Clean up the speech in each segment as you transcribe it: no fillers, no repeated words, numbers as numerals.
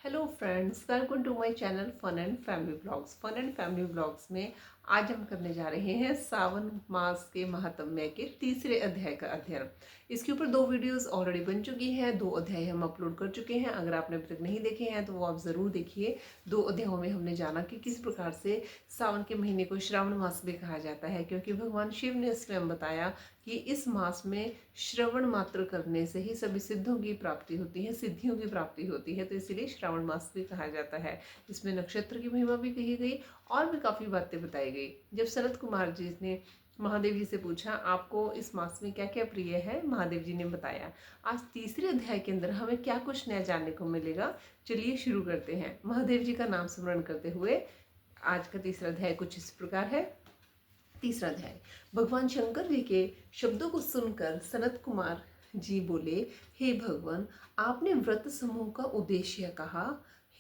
Hello friends, welcome to my channel fun and family blogs. Fun and family blogs में आज हम करने जा रहे हैं सावन मास के महात्म्य के तीसरे अध्याय का अध्ययन। इसके ऊपर 2 वीडियोस ऑलरेडी बन चुकी हैं, 2 अध्याय हम अपलोड कर चुके हैं। अगर आपने अभी तक नहीं देखे हैं तो वो आप ज़रूर देखिए। 2 अध्यायों में हमने जाना कि किस प्रकार से सावन के महीने को श्रावण मास भी कहा जाता है, क्योंकि भगवान शिव ने स्वयं बताया कि इस मास में श्रवण मात्र करने से ही सभी सिद्धों की प्राप्ति होती है, सिद्धियों की प्राप्ति होती है। तो इसीलिए श्रावण मास भी कहा जाता है। इसमें नक्षत्र की महिमा भी कही गई और भी काफ़ी बातें बताई गई। जब सनत कुमार जी ने महादेव जी से पूछा आपको इस मास में क्या क्या प्रिय है, महादेव जी ने बताया। आज तीसरे अध्याय के अंदर हमें क्या कुछ नया जानने को मिलेगा, चलिए शुरू करते हैं। महादेव जी का नाम स्मरण करते हुए आज का तीसरा अध्याय कुछ इस प्रकार है। तीसरा अध्याय। भगवान शंकर जी के शब्दों को सुनकर सनत कुमार जी बोले, हे भगवान, आपने व्रत समूह का उद्देश्य कहा।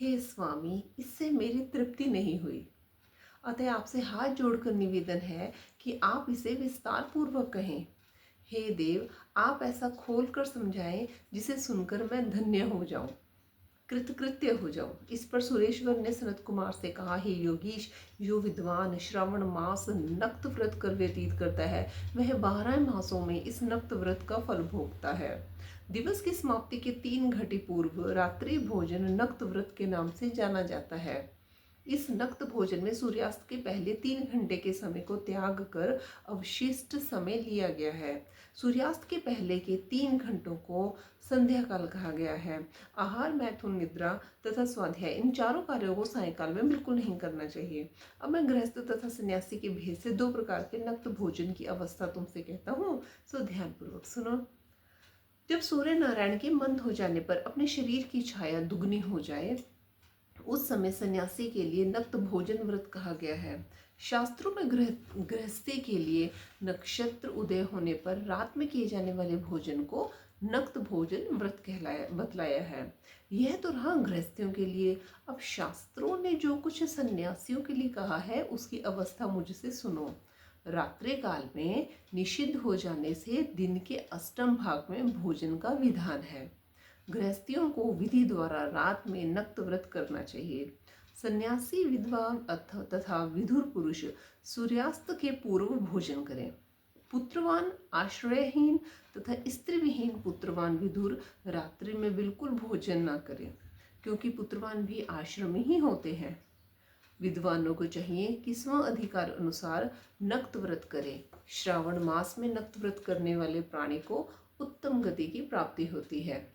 हे स्वामी, इससे मेरी तृप्ति नहीं हुई, अतः आपसे हाथ जोड़कर निवेदन है कि आप इसे विस्तार पूर्वक कहें। हे देव, आप ऐसा खोल कर समझाएं जिसे सुनकर मैं धन्य हो जाऊं, कृतकृत्य हो जाऊं। इस पर सुरेश्वर ने सनत कुमार से कहा, हे योगीश, जो विद्वान श्रावण मास नक्त व्रत कर व्यतीत करता है वह 12 मासों में इस नक्त व्रत का फल भोगता है। दिवस की समाप्ति के 3 घटी पूर्व रात्रि भोजन नक्त व्रत के नाम से जाना जाता है। इस नक्त भोजन में सूर्यास्त के पहले 3 घंटे के समय को त्याग कर अवशिष्ट समय लिया गया है। सूर्यास्त के पहले के 3 घंटों को संध्या काल कहा गया है। आहार, मैथुन, निद्रा तथा स्वाध्याय, इन चारों कार्यों को सायंकाल में बिल्कुल नहीं करना चाहिए। अब मैं गृहस्थ तथा सन्यासी के भेद से 2 प्रकार के नक्त भोजन की अवस्था तुमसे कहता हूँ, सो ध्यानपूर्वक सुनो। जब सूर्य नारायण के मंद हो जाने पर अपने शरीर की छाया दुगनी हो जाए, उस समय सन्यासी के लिए नक्त भोजन व्रत कहा गया है। शास्त्रों में गृहस्थी के लिए नक्षत्र उदय होने पर रात में किए जाने वाले भोजन को नक्त भोजन व्रत कहलाया बतलाया है। यह तो रहा गृहस्थियों के लिए। अब शास्त्रों ने जो कुछ सन्यासियों के लिए कहा है उसकी अवस्था मुझसे सुनो। रात्रि काल में निषिद्ध हो जाने से दिन के अष्टम भाग में भोजन का विधान है। गृहस्थियों को विधि द्वारा रात में नक्त व्रत करना चाहिए। सन्यासी, विधवा तथा विधुर पुरुष सूर्यास्त के पूर्व भोजन करें। पुत्रवान, आश्रयहीन तथा स्त्री विहीन पुत्रवान विधुर रात्रि में बिल्कुल भोजन न करें, क्योंकि पुत्रवान भी आश्रम ही होते हैं। विद्वानों को चाहिए कि स्व अधिकार अनुसार नक्त व्रत करें। श्रावण मास में नक्त व्रत करने वाले प्राणी को उत्तम गति की प्राप्ति होती है।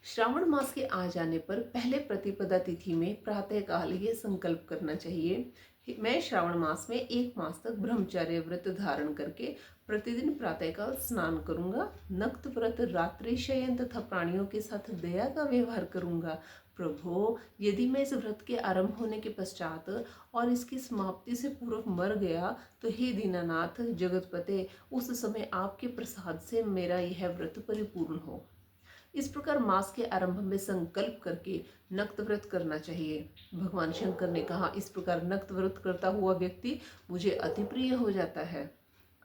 श्रावण मास के आ जाने पर पहले प्रतिपदा तिथि में प्रातःकाल ये संकल्प करना चाहिए, मैं श्रावण मास में 1 मास तक ब्रह्मचर्य व्रत धारण करके प्रतिदिन प्रातःकाल स्नान करूंगा। नक्त व्रत, रात्रि शयन तथा प्राणियों के साथ दया का व्यवहार करूंगा। प्रभो, यदि मैं इस व्रत के आरंभ होने के पश्चात और इसकी समाप्ति से पूर्व मर गया तो हे दीनानाथ जगतपते, उस समय आपके प्रसाद से मेरा यह व्रत परिपूर्ण हो। इस प्रकार मास के आरंभ में संकल्प करके नक्त व्रत करना चाहिए। भगवान शंकर ने कहा, इस प्रकार नक्त व्रत करता हुआ व्यक्ति मुझे अति प्रिय हो जाता है।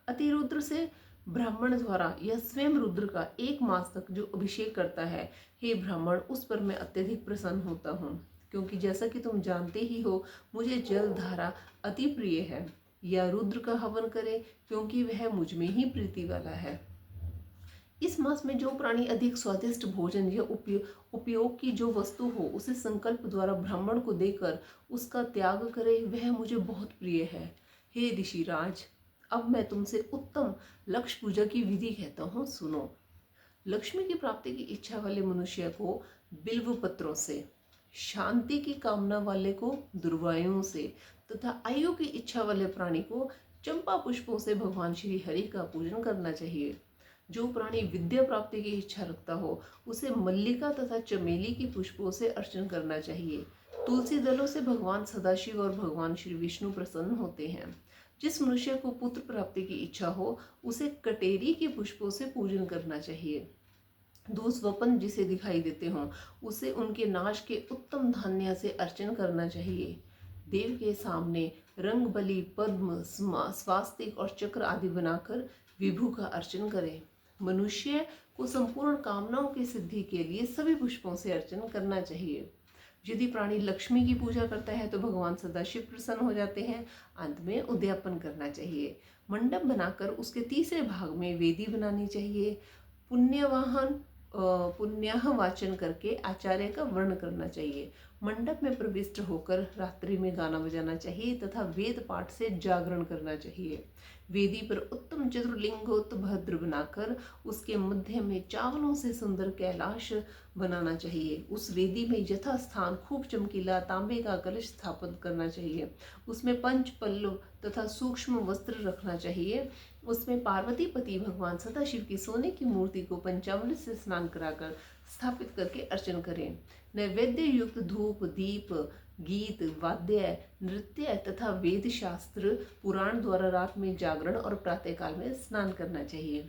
अति रुद्र से ब्राह्मण द्वारा या स्वयं रुद्र का 1 मास तक जो अभिषेक करता है, हे ब्राह्मण, उस पर मैं अत्यधिक प्रसन्न होता हूँ, क्योंकि जैसा कि तुम जानते ही हो मुझे जल धारा अति प्रिय है। या रुद्र का हवन करे, क्योंकि वह मुझ में ही प्रीति वाला है। इस मास में जो प्राणी अधिक स्वादिष्ट भोजन या उपयोग की जो वस्तु हो उसे संकल्प द्वारा ब्राह्मण को देकर उसका त्याग करे, वह मुझे बहुत प्रिय है। हे ऋषिराज, अब मैं तुमसे उत्तम लक्ष्य पूजा की विधि कहता हूँ, सुनो। लक्ष्मी की प्राप्ति की इच्छा वाले मनुष्य को बिल्व पत्रों से, शांति की कामना वाले को दुर्वायों से तथा आयु की इच्छा वाले प्राणी को चंपा पुष्पों से भगवान श्री हरि का पूजन करना चाहिए। जो प्राणी विद्या प्राप्ति की इच्छा रखता हो उसे मल्लिका तथा चमेली की पुष्पों से अर्चन करना चाहिए। तुलसी दलों से भगवान सदाशिव और भगवान श्री विष्णु प्रसन्न होते हैं। जिस मनुष्य को पुत्र प्राप्ति की इच्छा हो उसे कटेरी के पुष्पों से पूजन करना चाहिए। दो स्वपन जिसे दिखाई देते हों उसे उनके नाश के उत्तम धान्य से अर्चन करना चाहिए। देव के सामने रंग बलि, पद्म, स्वास्तिक और चक्र आदि बनाकर विभु का अर्चन करें। मनुष्य को संपूर्ण कामनाओं की सिद्धि के लिए सभी पुष्पों से अर्चन करना चाहिए। यदि प्राणी लक्ष्मी की पूजा करता है तो भगवान सदाशिव प्रसन्न हो जाते हैं। अंत में उद्यापन करना चाहिए। मंडप बनाकर उसके तीसरे भाग में वेदी बनानी चाहिए। पुण्यवाहन पुण्यः वाचन करके आचार्य का वर्ण करना चाहिए। मंडप में प्रविष्ट होकर रात्रि में गाना बजाना चाहिए तथा वेद पाठ से जागरण करना चाहिए। वेदी पर उत्तम चतुर्लिंगोत्भद्र बनाकर उसके मध्य में चावलों से सुंदर कैलाश बनाना चाहिए। उस वेदी में यथास्थान खूब चमकीला तांबे का कलश स्थापित करना चाहिए। उसमें पंच पल्लव तथा सूक्ष्म वस्त्र रखना चाहिए। उसमें पार्वती पति भगवान सदाशिव की सोने की मूर्ति को पंचामृत से स्नान कराकर स्थापित करके अर्चन करें। नैवेद्य युक्त धूप दीप गीत वाद्य नृत्य तथा वेद शास्त्र पुराण द्वारा रात में जागरण और प्रातःकाल में स्नान करना चाहिए।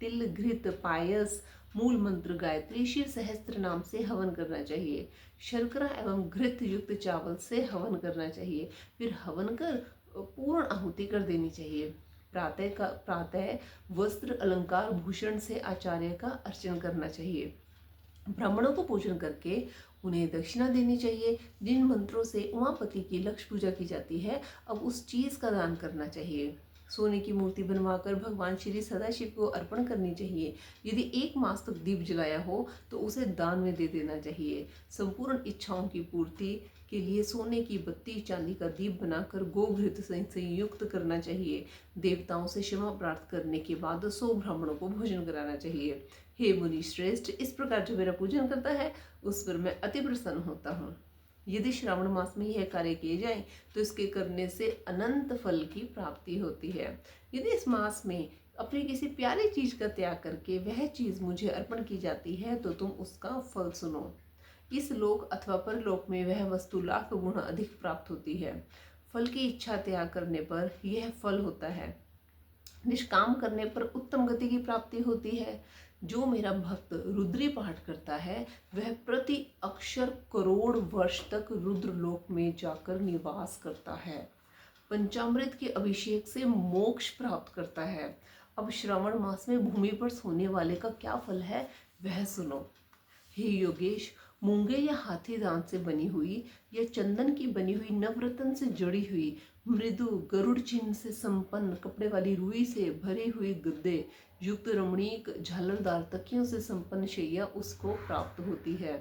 तिल घृत पायस मूल मंत्र गायत्री शिव सहस्त्र नाम से हवन करना चाहिए। शर्करा एवं घृत युक्त चावल से हवन करना चाहिए। फिर हवन कर पूर्ण आहुति कर देनी चाहिए। प्रातः वस्त्र अलंकार भूषण से आचार्य का अर्चन करना चाहिए। ब्राह्मणों को पूजन करके उन्हें दक्षिणा देनी चाहिए। जिन मंत्रों से उमापति की लक्ष्य पूजा की जाती है अब उस चीज का दान करना चाहिए। सोने की मूर्ति बनवाकर भगवान श्री सदाशिव को अर्पण करनी चाहिए। यदि 1 मास तक दीप जलाया हो तो उसे दान में दे देना चाहिए। संपूर्ण इच्छाओं की पूर्ति के लिए सोने की बत्ती चांदी का दीप बनाकर गोघृत से संयुक्त करना चाहिए। देवताओं से क्षमा प्राप्त करने के बाद 100 ब्राह्मणों को भोजन कराना चाहिए। हे मुनि श्रेष्ठ, इस प्रकार जो मेरा पूजन करता है उस पर मैं अति प्रसन्न होता हूँ। यदि श्रावण मास में यह कार्य किए जाएं तो इसके करने से अनंत फल की प्राप्ति होती है। यदि इस मास में अपनी किसी प्यारी चीज का त्याग करके वह चीज मुझे अर्पण की जाती है तो तुम उसका फल सुनो। इस लोक अथवा परलोक में वह वस्तु लाख गुना अधिक प्राप्त होती है। फल की इच्छा त्याग करने पर यह फल होता है। निष्काम करने पर उत्तम गति की प्राप्ति होती है। जो मेरा भक्त रुद्री पाठ करता है वह प्रति अक्षर करोड़ वर्ष तक रुद्रलोक में जाकर निवास करता है। पंचामृत के अभिषेक से मोक्ष प्राप्त करता है। अब श्रावण मास में भूमि पर सोने वाले का क्या फल है वह सुनो। हे योगेश, मूंगे या हाथी दांत से बनी हुई या चंदन की बनी हुई नवरत्न से जड़ी हुई मृदु गरुड़ चिन्ह से संपन्न कपड़े वाली रुई से भरी हुई गद्दे युक्त रमणीक झालरदार तकियों से संपन्न शैया उसको प्राप्त होती है।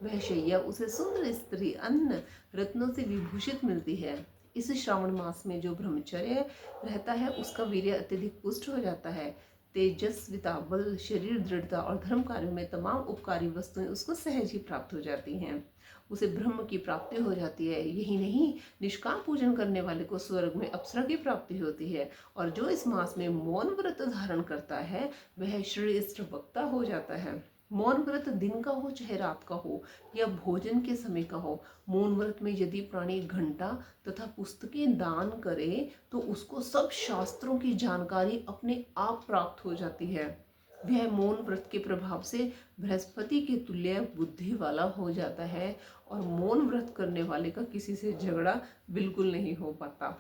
वह शैया उसे सुंदर स्त्री अन्न रत्नों से विभूषित मिलती है। इस श्रावण मास में जो ब्रह्मचर्य रहता है उसका वीर्य अत्यधिक पुष्ट हो जाता है। तेजस्विता बल शरीर दृढ़ता और धर्म कार्यों में तमाम उपकारी वस्तुएं उसको सहज ही प्राप्त हो जाती हैं। उसे ब्रह्म की प्राप्ति हो जाती है। यही नहीं, निष्काम पूजन करने वाले को स्वर्ग में अप्सरा की प्राप्ति होती है। और जो इस मास में मौन व्रत धारण करता है वह श्रेष्ठ वक्ता हो जाता है। मौन व्रत दिन का हो चाहे रात का हो या भोजन के समय का हो, मौन व्रत में यदि प्राणी घंटा तथा पुस्तकें दान करे तो उसको सब शास्त्रों की जानकारी अपने आप प्राप्त हो जाती है। वह मौन व्रत के प्रभाव से बृहस्पति के तुल्य बुद्धि वाला हो जाता है और मौन व्रत करने वाले का किसी से झगड़ा बिल्कुल नहीं हो पाता।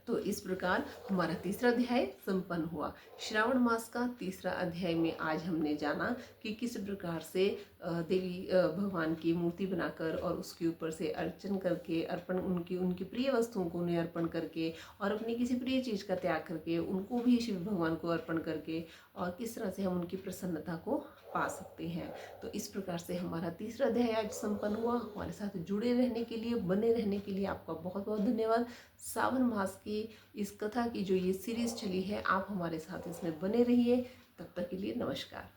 तो इस प्रकार हमारा तीसरा अध्याय संपन्न हुआ। श्रावण मास का तीसरा अध्याय में आज हमने जाना कि किस प्रकार से देवी भगवान की मूर्ति बनाकर और उसके ऊपर से अर्चन करके अर्पण उनकी प्रिय वस्तुओं को उन्हें अर्पण करके और अपनी किसी प्रिय चीज़ का त्याग करके उनको भी शिव भगवान को अर्पण करके और किस तरह से हम उनकी प्रसन्नता को पा सकते हैं। तो इस प्रकार से हमारा तीसरा अध्याय आज संपन्न हुआ। हमारे साथ जुड़े रहने के लिए बने रहने के लिए आपका बहुत बहुत धन्यवाद। सावन मास की इस कथा की जो ये सीरीज चली है आप हमारे साथ इसमें बने रहिए। तब तक के लिए नमस्कार।